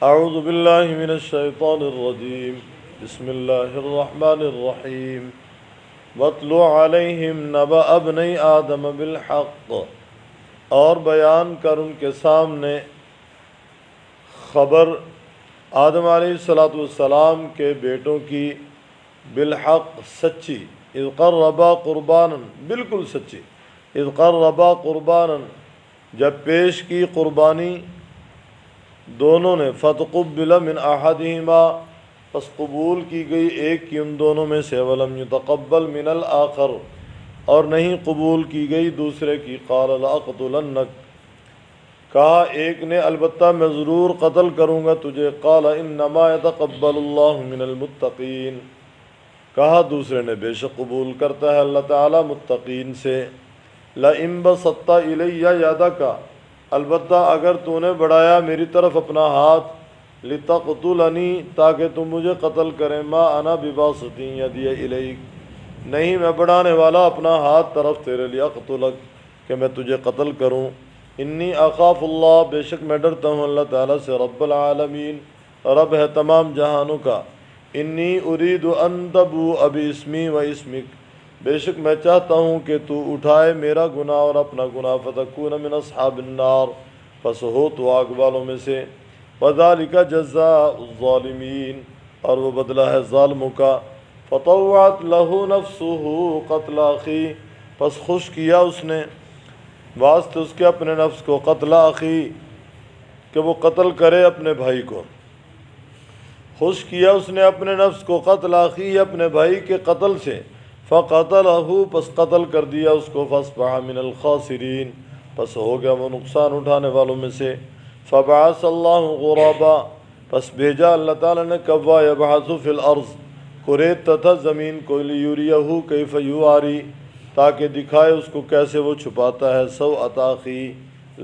اعوذ باللہ من الشیطان الرجیم بسم اللہ الرحمن الرحیم وَاتْلُ عَلَيْهِمْ نَبَأَ ابْنَيْ آدَمَ بِالْحَقِّ، اور بیان کر ان کے سامنے خبر آدم علیہ السلام کے بیٹوں کی، بالحق سچی، اذ قربا قربانا بالکل سچی، اذ قربا قربانا جب پیش کی قربانی دونوں نے، فتقبل من احدہما پس قبول کی گئی ایک کی ان دونوں میں سے، ولم یتقبل من الآخر اور نہیں قبول کی گئی دوسرے کی، قال لأقتلنک کہا ایک نے البتہ میں ضرور قتل کروں گا تجھے، قال انما یتقبل اللہ من المتقین کہا دوسرے نے بے شک قبول کرتا ہے اللہ تعالیٰ متقین سے، لئن بسطت الی یدک البتہ اگر تو نے بڑھایا میری طرف اپنا ہاتھ، لتقتلنی تاکہ تم مجھے قتل کریں، ما انا بباسط یدی الیک نہیں میں بڑھانے والا اپنا ہاتھ طرف تیرے لیے، اقتلک کہ میں تجھے قتل کروں، انی اخاف اللہ بے شک میں ڈرتا ہوں اللہ تعالیٰ سے، رب العالمین رب ہے تمام جہانوں کا، انی ارید ان تبوء باسمی و اسمک بے شک میں چاہتا ہوں کہ تو اٹھائے میرا گناہ اور اپنا گناہ، فتکون من اصحاب النار پس ہو تو آگ والوں میں سے، وذالک جزاء الظالمین اور وہ بدلہ ہے ظالموں کا، فطوعت له نفسه قتل اخی پس خوش کیا اس نے واسطے اس کے اپنے نفس کو، قتل اخی کہ وہ قتل کرے اپنے بھائی کو، خوش کیا اس نے اپنے نفس کو، قتل اخی اپنے بھائی کے قتل سے، فقتلہ پس قتل کر دیا اس کو، فاصبح من الخاسرین پس ہو گیا وہ نقصان اٹھانے والوں میں سے، فبعث اللہ غرابا پس بھیجا اللہ تعالیٰ نے کوا، یبعث فی الارض کوریدتا تھا زمین کو، لیوریہ کیف یواری تاکہ دکھائے اس کو کیسے وہ چھپاتا ہے، سوءۃ اخی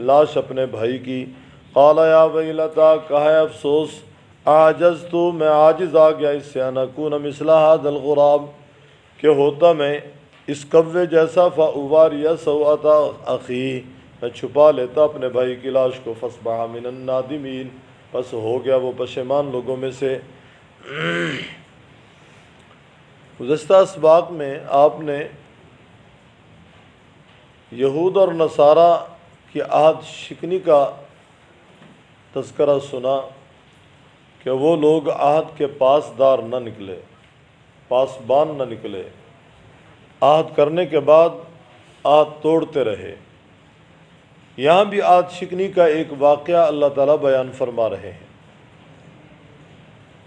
لاش اپنے بھائی کی، قال یا ویلتا کہا ہے افسوس، اعجزت میں عاجز آ گیا اس سے، ان اکون مثل ھذا الغراب کہ ہوتا میں اس کوے جیسا، فاواری سوءۃ اخی میں چھپا لیتا اپنے بھائی کی لاش کو، فاصبح من النادمین پس ہو گیا وہ پشیمان لوگوں میں سے۔ گزشتہ اسباق میں آپ نے یہود اور نصارہ کی عہد شکنی کا تذکرہ سنا کہ وہ لوگ عہد کے پاسدار نہ نکلے، پاسبان نہ نکلے، عہد کرنے کے بعد عہد توڑتے رہے۔ یہاں بھی عہد شکنی کا ایک واقعہ اللہ تعالیٰ بیان فرما رہے ہیں۔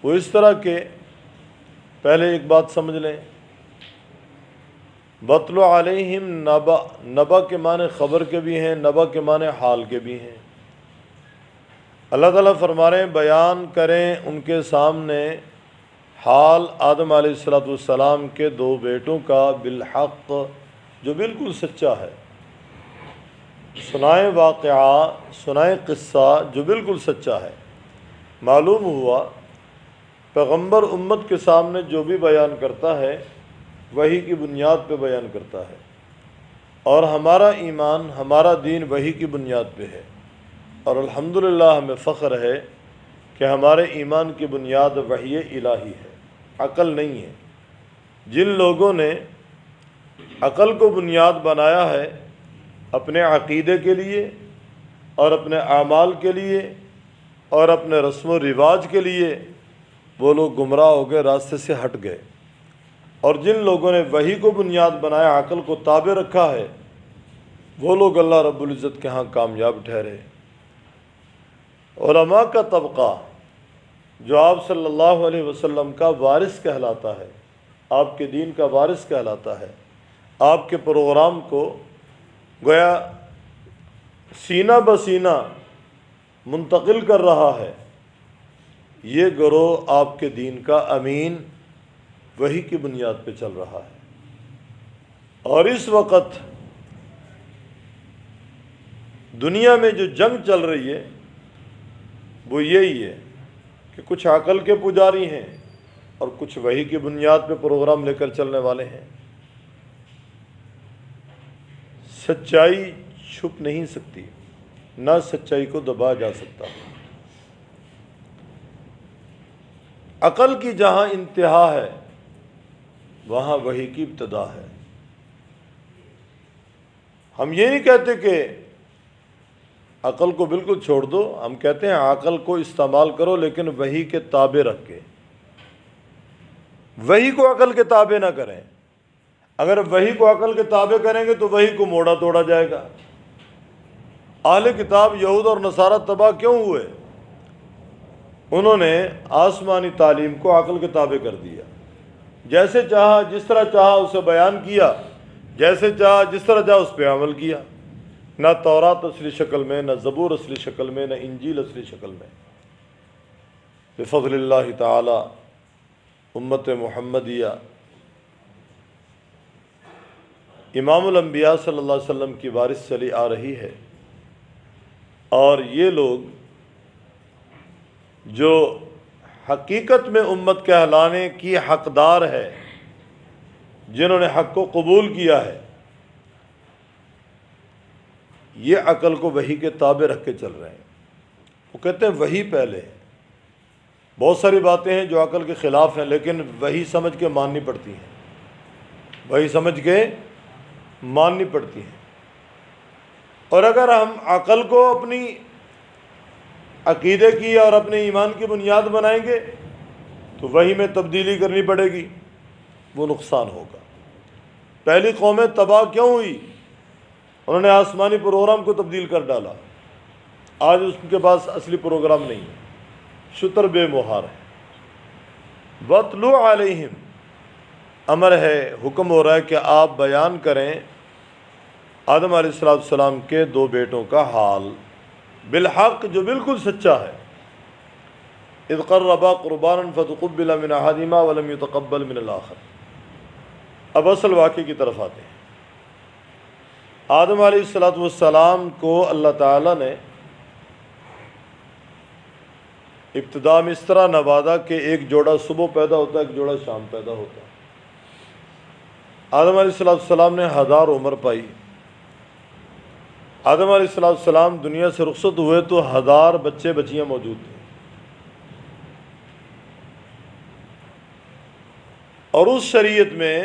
وہ اس طرح کہ پہلے ایک بات سمجھ لیں، وَاتْلُ عَلَيْهِمْ نَبَأَ، نبا کے معنی خبر کے بھی ہیں، نبا کے معنی حال کے بھی ہیں۔ اللہ تعالیٰ فرما رہے ہیں بیان کریں ان کے سامنے حال آدم علیہ السلام کے دو بیٹوں کا، بالحق جو بالکل سچا ہے، سنائیں واقعہ، سنائیں قصہ جو بالکل سچا ہے۔ معلوم ہوا پیغمبر امت کے سامنے جو بھی بیان کرتا ہے وحی کی بنیاد پہ بیان کرتا ہے، اور ہمارا ایمان ہمارا دین وحی کی بنیاد پہ ہے، اور الحمدللہ ہمیں فخر ہے کہ ہمارے ایمان کی بنیاد وحی الہی ہے، عقل نہیں ہے۔ جن لوگوں نے عقل کو بنیاد بنایا ہے اپنے عقیدے کے لیے اور اپنے اعمال کے لیے اور اپنے رسم و رواج کے لیے، وہ لوگ گمراہ ہو گئے، راستے سے ہٹ گئے، اور جن لوگوں نے وحی کو بنیاد بنایا، عقل کو تابع رکھا ہے، وہ لوگ اللہ رب العزت کے ہاں کامیاب ٹھہرے۔ علماء کا طبقہ جو آپ صلی اللہ علیہ وسلم کا وارث کہلاتا ہے، آپ کے دین کا وارث کہلاتا ہے، آپ کے پروگرام کو گویا سینہ بسینہ منتقل کر رہا ہے، یہ گروہ آپ کے دین کا امین وحی کی بنیاد پہ چل رہا ہے۔ اور اس وقت دنیا میں جو جنگ چل رہی ہے وہ یہی ہے کہ کچھ عقل کے پجاری ہیں اور کچھ وحی کی بنیاد پہ پروگرام لے کر چلنے والے ہیں۔ سچائی چھپ نہیں سکتی، نہ سچائی کو دبا جا سکتا۔ عقل کی جہاں انتہا ہے وہاں وحی کی ابتدا ہے۔ ہم یہ نہیں کہتے کہ عقل کو بالکل چھوڑ دو، ہم کہتے ہیں عقل کو استعمال کرو لیکن وحی کے تابع رکھ کے، وحی کو عقل کے تابع نہ کریں۔ اگر وحی کو عقل کے تابع کریں گے تو وحی کو موڑا توڑا جائے گا۔ اہل کتاب یہود اور نصارہ تباہ کیوں ہوئے؟ انہوں نے آسمانی تعلیم کو عقل کے تابع کر دیا، جیسے چاہا جس طرح چاہا اسے بیان کیا، جیسے چاہا جس طرح چاہا اس پہ عمل کیا، نہ تورات اصلی شکل میں، نہ زبور اصلی شکل میں، نہ انجیل اصلی شکل میں۔ بفضل اللہ تعالی امت محمدیہ امام الانبیاء صلی اللہ علیہ وسلم کی وارث چلی آ رہی ہے، اور یہ لوگ جو حقیقت میں امت کہلانے کی حقدار ہے، جنہوں نے حق کو قبول کیا ہے، یہ عقل کو وحی کے تابع رکھ کے چل رہے ہیں۔ وہ کہتے ہیں وحی پہلے ہے۔ بہت ساری باتیں ہیں جو عقل کے خلاف ہیں، لیکن وحی سمجھ کے ماننی پڑتی ہیں، وحی سمجھ کے ماننی پڑتی ہیں۔ اور اگر ہم عقل کو اپنی عقیدے کی اور اپنے ایمان کی بنیاد بنائیں گے تو وحی میں تبدیلی کرنی پڑے گی، وہ نقصان ہوگا۔ پہلی قومیں تباہ کیوں ہوئی؟ انہوں نے آسمانی پروگرام کو تبدیل کر ڈالا۔ آج اس کے پاس اصلی پروگرام نہیں ہے، شتر بے مہار ہے۔ وَاتْلُو عَلَيْهِمْ، امر ہے، حکم ہو رہا ہے کہ آپ بیان کریں آدم علیہ السلام کے دو بیٹوں کا حال، بالحق، جو بالکل سچا ہے۔ اذ قربا قربانا فتقبل من احدهما ولم يتقبل من الاخر۔ اب اصل واقعے کی طرف آتے ہیں۔ آدم علیہ السلام کو اللہ تعالیٰ نے ابتدا میں اس طرح نوازا کہ ایک جوڑا صبح پیدا ہوتا ہے، ایک جوڑا شام پیدا ہوتا ہے۔ آدم علیہ السلام نے 1000 عمر پائی۔ آدم علیہ السلام دنیا سے رخصت ہوئے تو 1000 بچے بچیاں موجود تھے، اور اس شریعت میں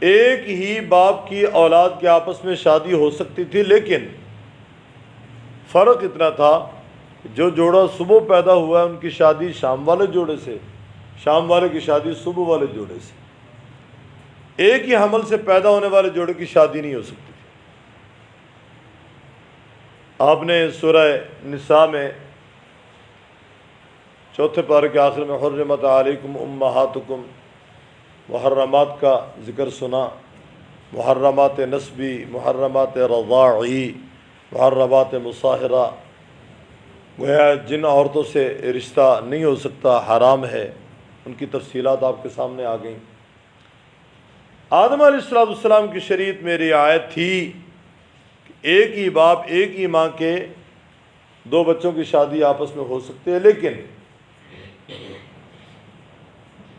ایک ہی باپ کی اولاد کے آپس میں شادی ہو سکتی تھی، لیکن فرق اتنا تھا کہ جو جوڑا صبح پیدا ہوا ہے ان کی شادی شام والے جوڑے سے، شام والے کی شادی صبح والے جوڑے سے۔ ایک ہی حمل سے پیدا ہونے والے جوڑے کی شادی نہیں ہو سکتی تھی۔ آپ نے سورہ نساء میں 4 پارے کے آخر میں حرمت علیکم امہاتکم، محرمات کا ذکر سنا، محرمات نسبی، محرمات رضاعی، محرمات مصاہرہ، گویا جن عورتوں سے رشتہ نہیں ہو سکتا، حرام ہے، ان کی تفصیلات آپ کے سامنے آ گئیں۔ آدم علیہ السلام کی شریعت میں رعایت تھی کہ ایک ہی باپ ایک ہی ماں کے 2 بچوں کی شادی آپس میں ہو سکتے ہیں، لیکن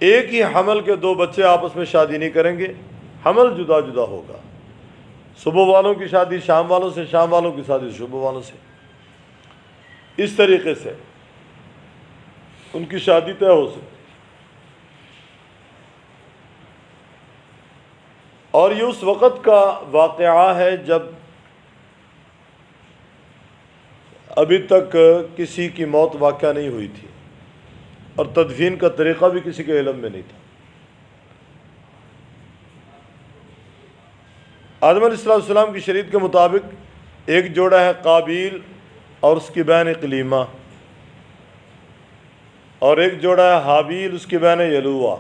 ایک ہی حمل کے 2 بچے آپس میں شادی نہیں کریں گے، حمل جدا جدا ہوگا۔ صبح والوں کی شادی شام والوں سے، شام والوں کی شادی صبح والوں سے، اس طریقے سے ان کی شادی طے ہو سکتی۔ اور یہ اس وقت کا واقعہ ہے جب ابھی تک کسی کی موت واقع نہیں ہوئی تھی، اور تدفین کا طریقہ بھی کسی کے علم میں نہیں تھا۔ آدم علیہ السلام کی شریعت کے مطابق ایک جوڑا ہے قابیل اور اس کی بہن اقلیمہ، اور ایک جوڑا ہے حابیل، اس کی بہن یلوہ۔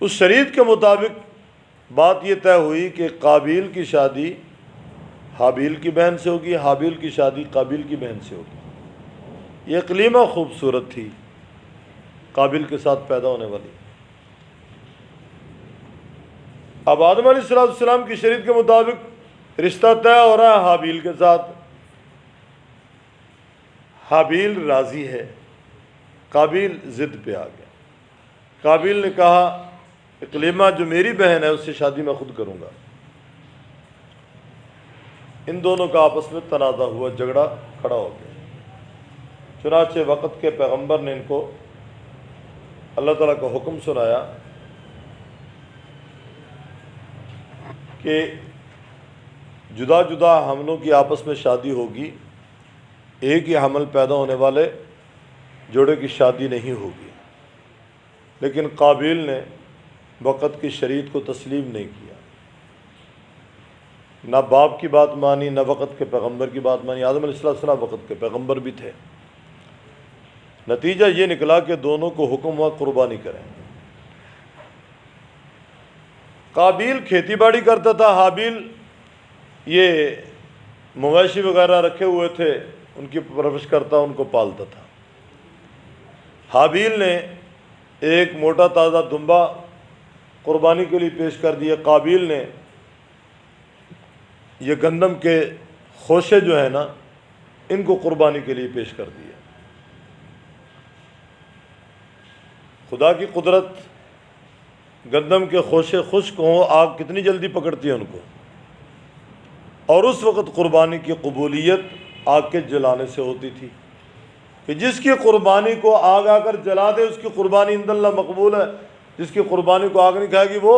اس شریعت کے مطابق بات یہ طے ہوئی کہ قابیل کی شادی حابیل کی بہن سے ہوگی، حابیل کی شادی قابیل کی بہن سے ہوگی۔ یہ اقلیمہ خوبصورت تھی، قابیل کے ساتھ پیدا ہونے والی۔ اب آدم علیہ السلام کی شریعت کے مطابق رشتہ طے ہو رہا ہے حابیل کے ساتھ۔ حابیل راضی ہے، قابیل ضد پہ آ گیا۔ قابیل نے کہا اقلیمہ جو میری بہن ہے اس سے شادی میں خود کروں گا۔ ان دونوں کا آپس میں تنازع ہوا، جھگڑا کھڑا ہو گیا۔ چنانچہ وقت کے پیغمبر نے ان کو اللہ تعالیٰ کا حکم سنایا کہ جدا جدا حملوں کی آپس میں شادی ہوگی، ایک ہی حمل پیدا ہونے والے جوڑے کی شادی نہیں ہوگی۔ لیکن قابیل نے وقت کی شریعت کو تسلیم نہیں کیا، نہ باپ کی بات مانی، نہ وقت کے پیغمبر کی بات مانی۔ آدم علیہ السلام وقت کے پیغمبر بھی تھے۔ نتیجہ یہ نکلا کہ دونوں کو حکم ہوا قربانی کریں۔ قابیل کھیتی باڑی کرتا تھا، حابیل یہ مویشی وغیرہ رکھے ہوئے تھے، ان کی پرورش کرتا، ان کو پالتا تھا۔ حابیل نے ایک موٹا تازہ دمبا قربانی کے لیے پیش کر دیا، قابیل نے یہ گندم کے خوشے جو ہیں نا ان کو قربانی کے لیے پیش کر دیا۔ خدا کی قدرت، گندم کے خوشے خشک ہوں، آگ کتنی جلدی پکڑتی ہے ان کو، اور اس وقت قربانی کی قبولیت آگ کے جلانے سے ہوتی تھی کہ جس کی قربانی کو آگ آ کر جلا دے اس کی قربانی عند اللہ مقبول ہے، جس کی قربانی کو آگ نہیں کھائے گی وہ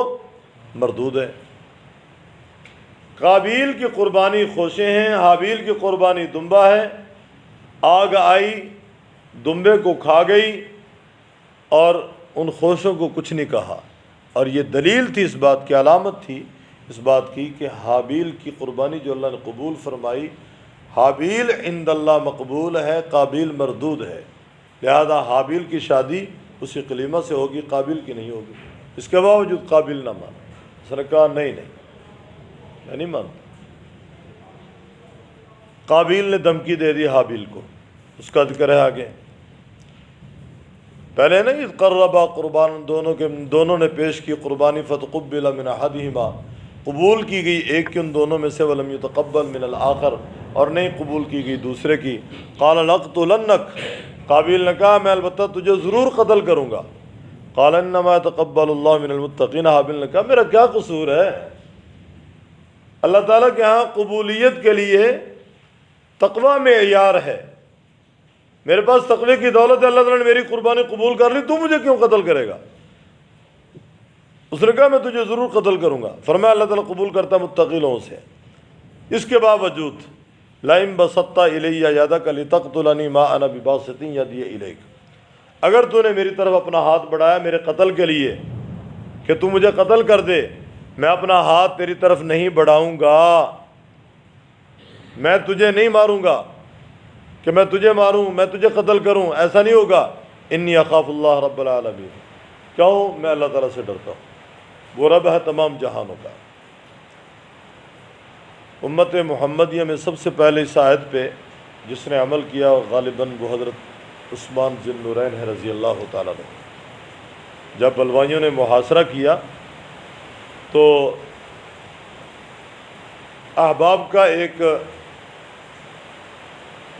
مردود ہے۔ قابیل کی قربانی خوشے ہیں، حابیل کی قربانی دمبا ہے۔ آگ آئی، دمبے کو کھا گئی اور ان خوشوں کو کچھ نہیں کہا، اور یہ دلیل تھی، اس بات کی علامت تھی اس بات کی کہ حابیل کی قربانی جو اللہ نے قبول فرمائی، حابیل عند اللہ مقبول ہے، قابیل مردود ہے، لہذا حابیل کی شادی اسی کلیمہ سے ہوگی، قابیل کی نہیں ہوگی۔ اس کے باوجود قابیل نہ مانا، اس نے کہا نہیں میں نہیں مانتا۔ قابیل نے دھمکی دے دی حابیل کو، اس کا ذکر ہے آگے، پہلے نہیں قربا قربان، دونوں نے پیش کی قربانی، فتقبل من احدہما، قبول کی گئی ایک کی ان دونوں میں سے، ولم یتقبل من الآخر، اور نہیں قبول کی گئی دوسرے کی۔ قال لأقتلنک، قابیل نے کہا میں البتہ تجھے ضرور قتل کروں گا۔ قال انما يتقبل اللہ من المتقین، حابیل نے کہا میرا کیا قصور ہے، اللہ تعالیٰ کے ہاں قبولیت کے لیے تقوی معیار ہے، میرے پاس تقوی کی دولت ہے، اللہ تعالیٰ نے میری قربانی قبول کر لی، تو مجھے کیوں قتل کرے گا؟ اس نے کہا میں تجھے ضرور قتل کروں گا۔ فرمایا اللہ تعالیٰ قبول کرتا متقی لوگوں سے۔ اس کے باوجود لئن بسطت الی یدک لتقتلنی ما انا بباسط یدی الیک، اگر تو نے میری طرف اپنا ہاتھ بڑھایا میرے قتل کے لیے کہ تو مجھے قتل کر دے، میں اپنا ہاتھ تیری طرف نہیں بڑھاؤں گا، میں تجھے نہیں ماروں گا کہ میں تجھے ماروں، میں تجھے قتل کروں، ایسا نہیں ہوگا۔ انی اخاف اللہ رب العالمین، کیوں؟ میں اللہ تعالیٰ سے ڈرتا ہوں، وہ رب ہے تمام جہانوں کا۔ امت محمدیہ میں سب سے پہلے اس آیت پہ جس نے عمل کیا غالباً وہ حضرت عثمان ذی النورین ہے رضی اللہ تعالیٰ عنہ۔ جب بلوائیوں نے محاصرہ کیا تو احباب کا ایک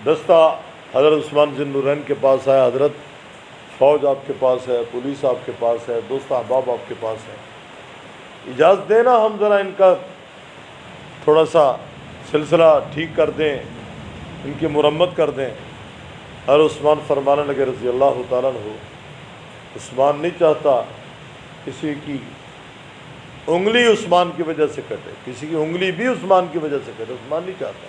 دستہ حضرت عثمان ذی النورین کے پاس آیا، حضرت فوج آپ کے پاس ہے، پولیس آپ کے پاس ہے، دوست احباب آپ کے پاس ہے، اجازت دینا ہم ذرا ان کا تھوڑا سا سلسلہ ٹھیک کر دیں، ان کی مرمت کر دیں۔ اور عثمان فرمانے لگے رضی اللہ تعالیٰ عنہ، عثمان نہیں چاہتا کسی کی انگلی عثمان کی وجہ سے کٹے، کسی کی انگلی بھی عثمان کی وجہ سے کٹے، عثمان نہیں چاہتا۔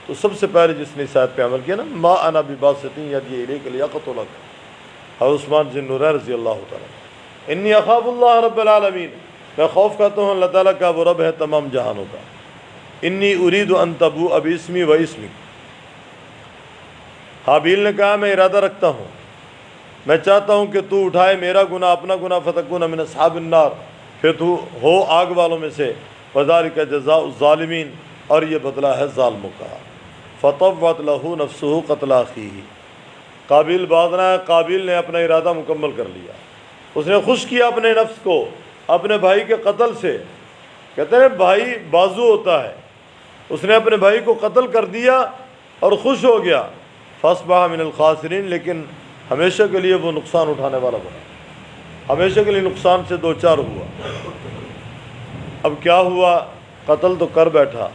تو سب سے پہلے جس نے اس آیت پہ عمل کیا نا، ما انا بباسط یدی الیک لیقتلک، حضرت عثمان ذی النورین رضی اللہ تعالیٰ عنہ۔ انی اخاف اللہ رب العالمین، میں خوف کرتا ہوں اللہ تعالیٰ کا، وہ رب ہے تمام جہانوں کا۔ انی ارید ان تبوء باسمی و اسمک، حابیل نے کہا میں ارادہ رکھتا ہوں، میں چاہتا ہوں کہ تو اٹھائے میرا گناہ، اپنا گناہ، فتکون من اصحاب النار، پھر تو ہو آگ والوں میں سے، وذالک جزاء الظالمین، اور یہ بدلہ ہے ظالموں کا۔ فطوعت لہ نفسہ قتل اخیہ، قابیل بات نہ ہے، قابیل نے اپنا ارادہ مکمل کر لیا، اس نے خوش کیا اپنے نفس کو اپنے بھائی کے قتل سے۔ کہتے ہیں بھائی بازو ہوتا ہے، اس نے اپنے بھائی کو قتل کر دیا اور خوش ہو گیا، فاصبح من الخاسرین، لیکن ہمیشہ کے لیے وہ نقصان اٹھانے والا بنا، ہمیشہ کے لیے نقصان سے دوچار ہوا۔ اب کیا ہوا؟ قتل تو کر بیٹھا،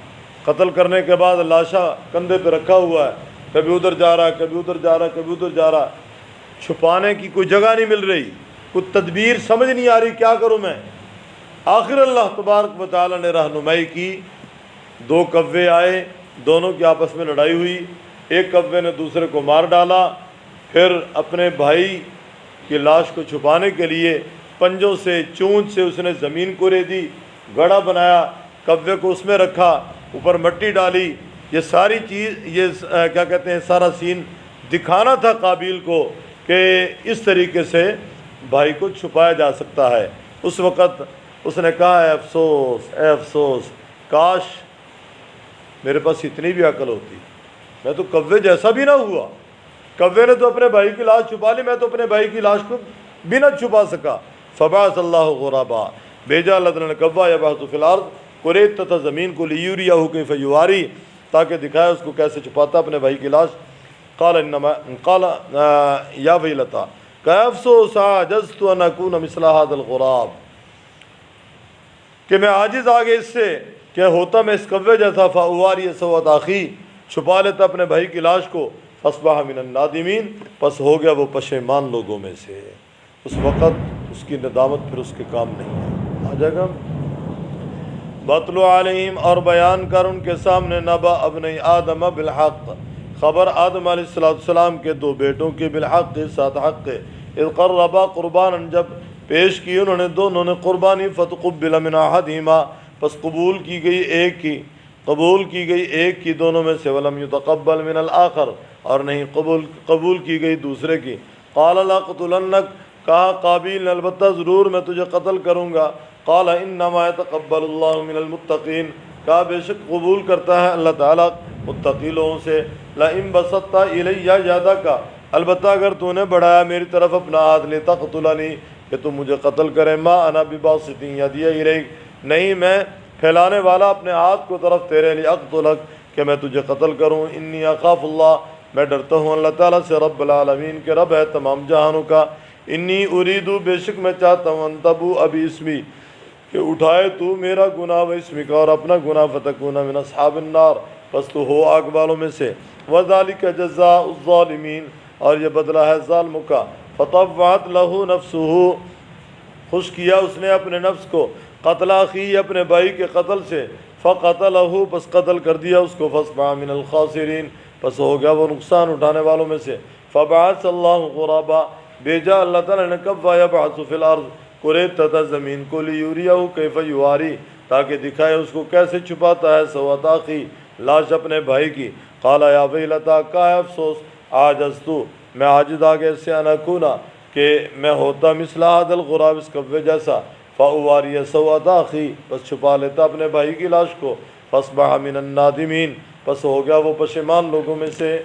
قتل کرنے کے بعد لاشا کندھے پہ رکھا ہوا ہے، کبھی ادھر جا رہا ہے، کبھی ادھر جا رہا ہے، کبھی ادھر جا رہا ہے، چھپانے کی کوئی جگہ نہیں مل رہی، کوئی تدبیر سمجھ نہیں آ رہی کیا کروں میں۔ آخر اللہ تبارک و تعالیٰ نے رہنمائی کی، دو کوے آئے، دونوں کی آپس میں لڑائی ہوئی، ایک کوے نے دوسرے کو مار ڈالا، پھر اپنے بھائی کی لاش کو چھپانے کے لیے پنجوں سے چونچ سے اس نے زمین کو رے دی، گڑھا بنایا، کوے کو اس میں رکھا، اوپر مٹی ڈالی۔ یہ ساری چیز کیا کہتے ہیں، سارا سین دکھانا تھا قابیل کو کہ اس طریقے سے بھائی کو چھپایا جا سکتا ہے۔ اس وقت اس نے کہا اے افسوس، اے افسوس، کاش میرے پاس اتنی بھی عقل ہوتی، میں تو کوے جیسا بھی نہ ہوا، کوے نے تو اپنے بھائی کی لاش چھپا لی، میں تو اپنے بھائی کی لاش کو بھی نہ چھپا سکا۔ فبعث اللہ غرابا، بھیجا اللہ تعالیٰ نے کوا یبعث فی الارض، قریت تتھا زمین کو لیوریہ کیف یواری، تاکہ دکھائے اس کو کیسے چھپاتا اپنے بھائی کی لاش۔ قال یا ویلتا، کہ افسوس عجزت ان اکون مثل ھذا الغراب، کہ میں عاجز آگے اس سے کہ ہوتا میں اس کوے جیسا، فاواری سوءۃ اخی، چھپا لیتا اپنے بھائی کی لاش کو، فاصبح من النادمین، پس ہو گیا وہ پشیمان لوگوں میں سے۔ اس وقت اس کی ندامت پھر اس کے کام نہیں ہے۔ آ جائے گا بَطْلُ عَلَيْهِمْ، اور بیان کر ان کے سامنے، نبأ ابنی آدم بالحق، خبر آدم علیہ السلام کے دو بیٹوں کی، بالحق کے ساتھ حق کے، اذ قربا قربانا، جب پیش کی انہوں نے دونوں نے قربانی، فتقبل من احدہما، پس قبول کی گئی ایک کی دونوں میں سے، ولم یتقبل من الآخر، اور نہیں قبول کی گئی دوسرے کی۔ قال لأقتلنک، کہا قابیل نے البتہ ضرور میں تجھے قتل کروں گا۔ قال انما يتقبل اللہ من المتقین، کہا بے شک قبول کرتا ہے اللہ تعالیٰ متقی لوگوں سے۔ لئن بسطت الی یدک، البتہ اگر تو نے بڑھایا میری طرف اپنا ہاتھ، لتقتلنی، کہ تم مجھے قتل کرے، ما انا بباسط یدی الیک، نہیں میں پھیلانے والا اپنے ہاتھ کو طرف تیرے لیے، اقتلک، کہ میں تجھے قتل کروں، انی اخاف اللہ، میں ڈرتا ہوں اللہ تعالیٰ سے، رب العالمین کے رب ہے تمام جہانوں کا۔ انی اریدو، بے شک میں چاہتا ہوں، ان تبو ابی اسمی، کہ اٹھائے تو میرا گناہ و اسمی کا، اور اپنا گناہ، فتکون من اصحاب النار، پس تو ہو آگ والوں میں سے، وذالک جزاء الظالمین، اور یہ بدلہ ہے ظالموں کا۔ فطوعت لہ نفسہ، خوش کیا اس نے اپنے نفس کو، قتل اخی، اپنے بھائی کے قتل سے، فقتلہ، پس قتل کر دیا اس کو، فاصبح من الخاسرین، پس ہو گیا وہ نقصان اٹھانے والوں میں سے۔ فبعث اللہ غرابا، بھیجا اللہ تعالیٰ نے کوا یبعث فی الارض، قریت تتھا زمین کو، لیوریہ کیف یواری، تاکہ دکھائے اس کو کیسے چھپاتا ہے، سوءۃ اخی، لاش اپنے بھائی کی۔ قال یا ویلتا، کا ہے افسوس، عاجزتو، میں عاجز آگے سے، ان اکونا، کہ میں ہوتا مثل ھذا الغراب، اس کوے جیسا، فاواری سوءۃ اخی، بس چھپا لیتا اپنے بھائی کی لاش کو، فاصبح من النادمین، پس ہو گیا وہ پشیمان لوگوں میں سے۔